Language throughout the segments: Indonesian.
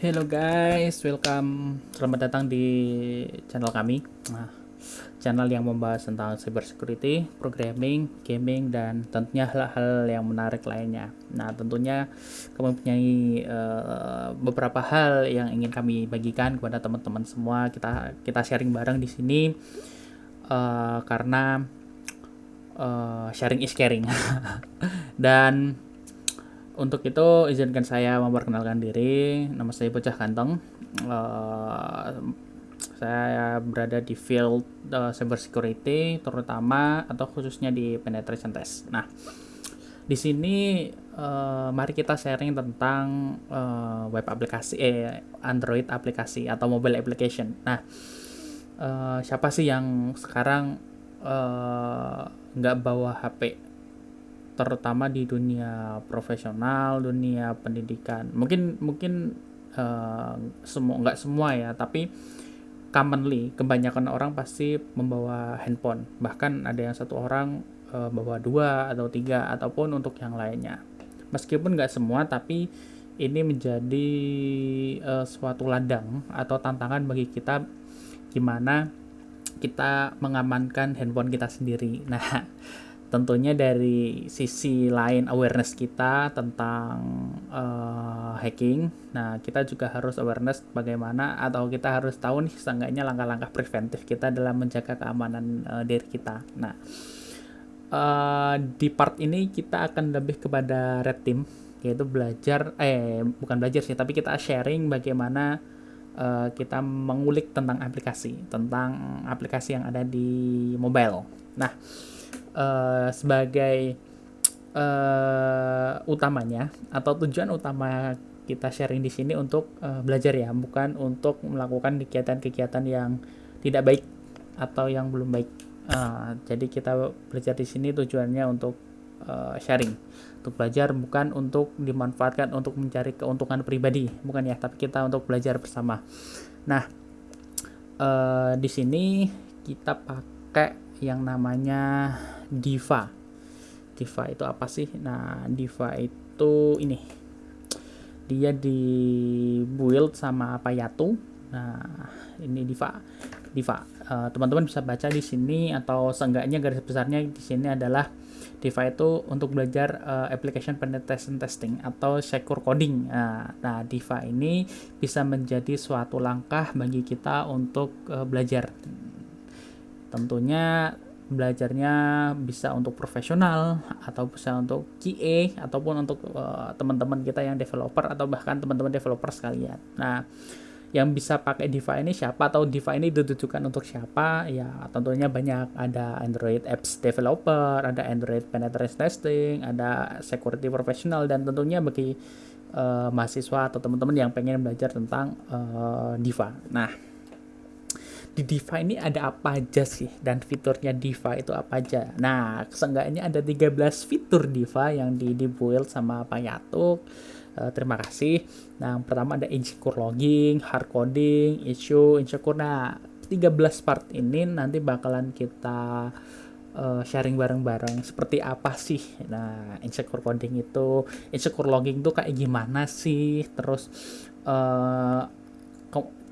Hello guys, welcome. Selamat datang di channel kami. Nah, channel yang membahas tentang cybersecurity, programming, gaming, dan tentunya hal-hal yang menarik lainnya. Nah, tentunya kami mempunyai beberapa hal yang ingin kami bagikan kepada teman-teman semua. Kita sharing bareng di sini karena sharing is caring. Dan untuk itu izinkan saya memperkenalkan diri. Nama saya Bocah Ganteng. Eh, saya berada di field cyber security, terutama atau khususnya di penetration test. Nah, di sini mari kita sharing tentang web aplikasi, Android aplikasi atau mobile application. Nah, siapa sih yang sekarang nggak bawa HP, terutama di dunia profesional, dunia pendidikan. Mungkin mungkin semua nggak semua ya, tapi commonly kebanyakan orang pasti membawa handphone. Bahkan ada yang satu orang bawa dua atau tiga ataupun untuk yang lainnya. Meskipun nggak semua, tapi ini menjadi suatu ladang atau tantangan bagi kita gimana kita mengamankan handphone kita sendiri. Nah, tentunya dari sisi lain awareness kita tentang hacking. Nah, kita juga harus awareness bagaimana atau kita harus tahu nih seenggaknya langkah-langkah preventif kita dalam menjaga keamanan diri kita. Nah, di part ini kita akan lebih kepada red team, yaitu belajar bukan belajar sih, tapi kita sharing bagaimana kita mengulik tentang aplikasi yang ada di mobile. Nah, sebagai utamanya atau tujuan utama kita sharing di sini untuk belajar ya, bukan untuk melakukan kegiatan-kegiatan yang tidak baik atau yang belum baik. Jadi kita belajar di sini tujuannya untuk sharing, untuk belajar, bukan untuk dimanfaatkan untuk mencari keuntungan pribadi, bukan ya, tapi kita untuk belajar bersama. Nah, di sini kita pakai yang namanya Diva. Diva itu apa sih? Nah, Diva itu ini, dia dibuild sama Payato. Nah, ini Diva. Teman-teman bisa baca di sini, atau seenggaknya garis besarnya di sini adalah Diva itu untuk belajar application penetration testing atau secure coding. Nah, Diva ini bisa menjadi suatu langkah bagi kita untuk belajar. Tentunya belajarnya bisa untuk profesional atau bisa untuk QA ataupun untuk teman-teman kita yang developer atau bahkan teman-teman developer sekalian. Nah, yang bisa pakai Diva ini siapa, atau Diva ini ditujukan untuk siapa? Ya, tentunya banyak. Ada Android apps developer, ada Android penetration testing, ada security professional, dan tentunya bagi mahasiswa atau teman-teman yang pengen belajar tentang Diva. Nah, di Diva ini ada apa aja sih, dan fiturnya Diva itu apa aja? Nah, seenggaknya ada 13 fitur Diva yang dibuild sama Pak Yatuk. Terima kasih. Nah, yang pertama ada insecure logging, hard coding, issue, insecure. Nah, 13 part ini nanti bakalan kita sharing bareng-bareng seperti apa sih. Nah, insecure coding itu, insecure logging itu kayak gimana sih? Terus uh,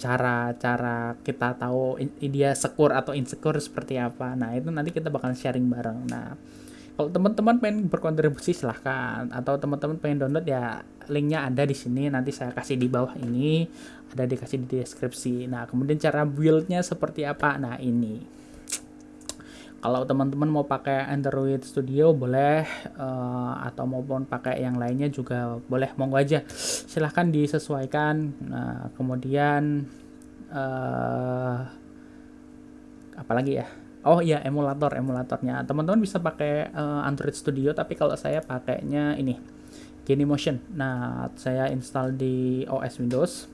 cara kita tahu dia secure atau insecure seperti apa. Nah, itu nanti kita bakal sharing bareng. Nah, kalau teman-teman pengen berkontribusi silahkan, atau teman-teman pengen download ya, linknya ada di sini, nanti saya kasih di bawah ini, ada dikasih di deskripsi. Nah, kemudian cara buildnya seperti apa? Nah, ini kalau teman-teman mau pakai Android Studio boleh, atau maupun pakai yang lainnya juga boleh, monggo aja, silahkan disesuaikan. Nah, kemudian apalagi ya, oh iya, emulatornya teman-teman bisa pakai Android Studio, tapi kalau saya pakainya ini Genymotion. Nah, saya install di OS Windows.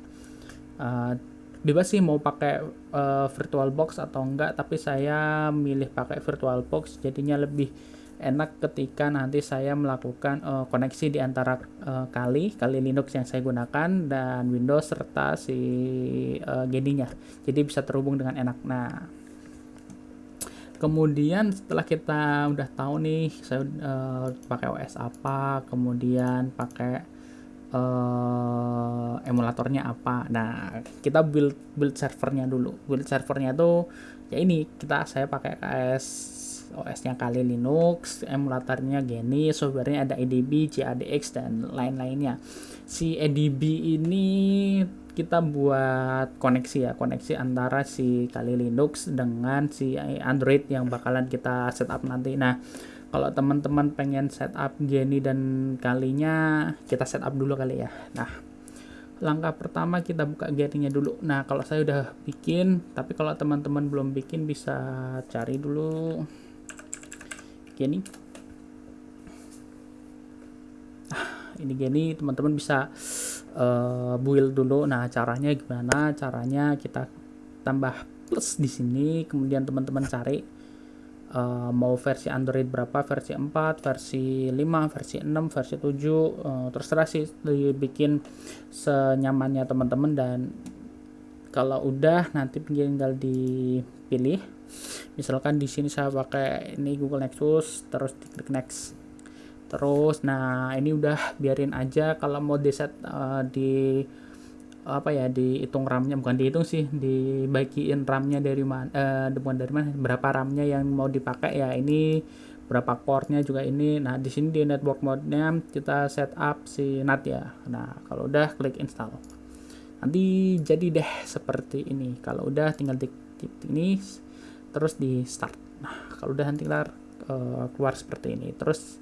uh, Bebas sih mau pakai VirtualBox atau enggak, tapi saya milih pakai VirtualBox, jadinya lebih enak ketika nanti saya melakukan koneksi di antara Kali Linux yang saya gunakan dan Windows serta si Gedinya, jadi bisa terhubung dengan enak. Nah, kemudian setelah kita udah tahu nih saya pakai OS apa, kemudian pakai emulatornya apa. Nah, kita build servernya dulu. Build servernya tuh ya ini, saya pakai KS OS-nya Kali Linux, emulatornya Geni, softwarenya ada EDB, JADX dan lain-lainnya. Si EDB ini kita buat koneksi ya, koneksi antara si Kali Linux dengan si Android yang bakalan kita setup nanti. Nah, kalau teman-teman pengen setup Geni dan Kalinya, kita setup dulu kali ya. Nah, langkah pertama kita buka Geninya dulu. Nah, kalau saya udah bikin, tapi kalau teman-teman belum bikin bisa cari dulu Geni. Ini Geni, teman-teman bisa build dulu. Nah, caranya gimana? Caranya kita tambah plus di sini, kemudian teman-teman cari mau versi Android berapa, versi 4, versi 5, versi 6, versi 7, terserah sih, dibikin senyamannya teman-teman. Dan kalau udah nanti tinggal dipilih. Misalkan di sini saya pakai ini Google Nexus, terus diklik next. Terus nah ini udah biarin aja. Kalau mau di set di apa ya, dihitung RAM-nya, bukan dihitung sih, dibagiin RAM-nya dari mana, bukan dari mana, berapa RAM-nya yang mau dipakai ya, ini berapa core-nya juga ini. Nah, di sini di network mode-nya kita setup si NAT ya. Nah, kalau udah klik install. Nanti jadi deh seperti ini. Kalau udah tinggal diklik ini terus di start. Nah, kalau udah nanti keluar seperti ini. Terus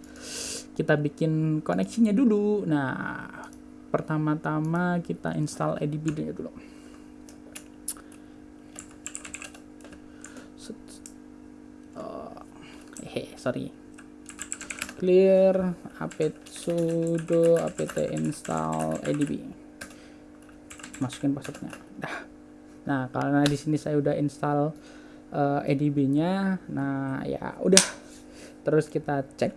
kita bikin koneksinya dulu. Nah, pertama-tama kita install EDB dulu. Sorry. Clear apt sudo apt install EDB. Masukin passwordnya. Nah, karena di sini saya udah install EDB-nya. Nah, ya udah. Terus kita cek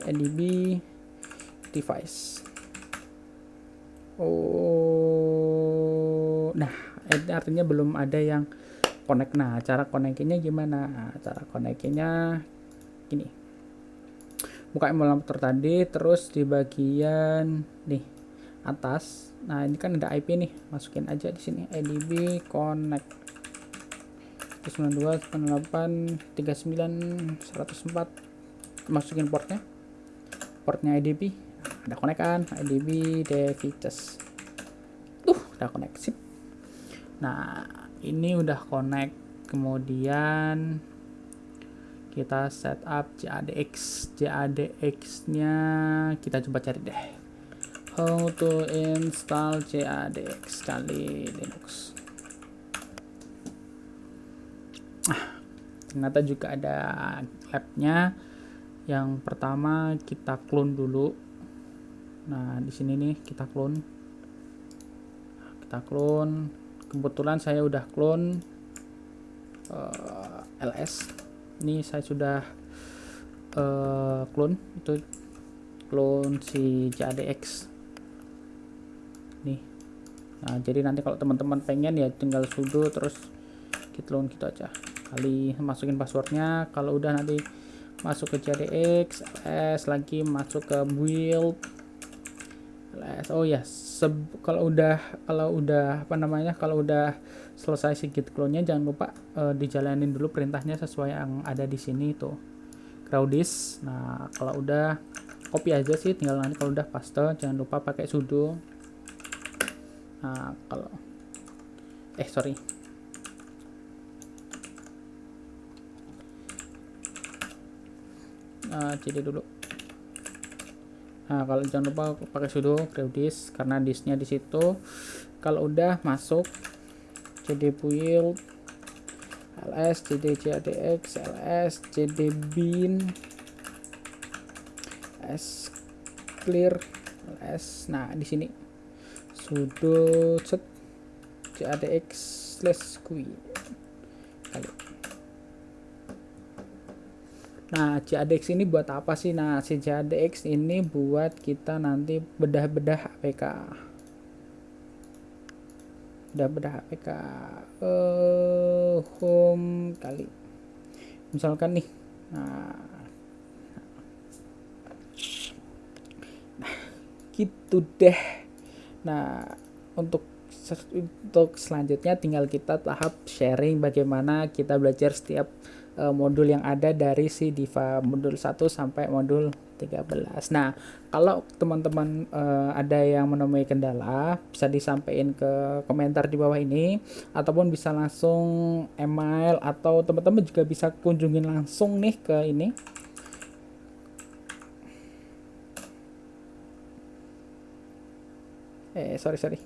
EDB device. Nah, artinya belum ada yang connect. Nah, cara connect-nya gimana? Nah, cara connect-nya gini. Buka emulator tadi, terus di bagian nih atas. Nah, ini kan ada IP nih, masukin aja di sini EDB connect 92.168.39.104. Masukin portnya EDB. Ada connect kan, EDB devices. Udah connect sip. Nah, ini udah connect. Kemudian kita setup JADX nya kita coba cari deh, how to install JADX Kali Linux. Ternyata juga ada labnya. Yang pertama kita clone dulu. Nah, di sini nih kita clone. Kebetulan saya udah clone LS. Ini saya sudah clone si JADX nih. Nah, jadi nanti kalau teman-teman pengen ya tinggal sudo terus clone gitu aja. Kali masukin passwordnya. Kalau udah nanti masuk ke JADX, LS lagi, masuk ke build LS. Oh ya, kalau udah selesai si git clone-nya, jangan lupa dijalanin dulu perintahnya sesuai yang ada di sini tuh. Crowdis. Nah, kalau udah copy aja sih, tinggal nanti kalau udah paste, jangan lupa pakai sudo. Nah, kalau sorry. Jadi dulu. Nah, kalau jangan lupa pakai sudo crowdis karena disknya di situ. Kalau udah masuk cd build ls, cd JADX, ls, cd bin, ls clear, ls. Nah, di sini sudo set JADX/GUI kali. Nah, JADX ini buat apa sih? Nah, si JADX ini buat kita nanti bedah-bedah APK. Home kali. Misalkan nih. Nah, gitu deh. Nah, untuk selanjutnya tinggal kita tahap sharing bagaimana kita belajar setiap modul yang ada dari si Diva modul 1 sampai modul 13. Nah, kalau teman-teman ada yang menemui kendala, bisa disampaikan ke komentar di bawah ini, ataupun bisa langsung email, atau teman-teman juga bisa kunjungin langsung nih ke ini. Sorry.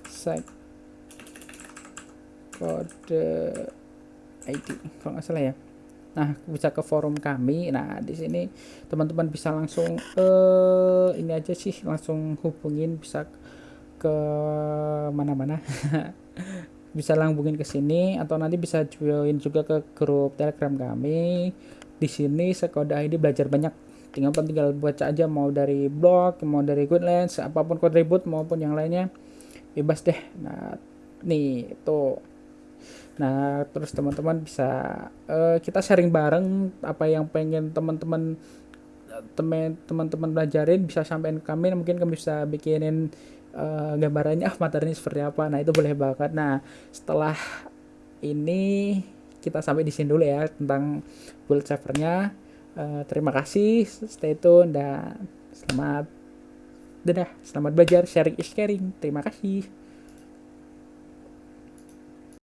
Site kode ID kalau nggak salah ya. Nah, bisa ke forum kami. Nah, di sini teman-teman bisa langsung ini aja sih, langsung hubungin, bisa ke mana-mana. Bisa hubungin ke sini, atau nanti bisa join juga ke grup Telegram kami. Di sini sekode ID belajar banyak. Tinggal baca aja, mau dari blog, mau dari Goodlands, apapun contribute maupun yang lainnya, bebas deh. Nah, nih itu. Nah, terus teman-teman bisa kita sharing bareng apa yang pengen teman-teman belajarin, bisa sampein ke kami. Mungkin kami bisa bikinin gambarannya, materinya seperti apa. Nah, itu boleh banget. Nah, setelah ini kita sampai di sini dulu ya tentang build servernya. Terima kasih, stay tune, dan selamat belajar, sharing is caring. Terima kasih.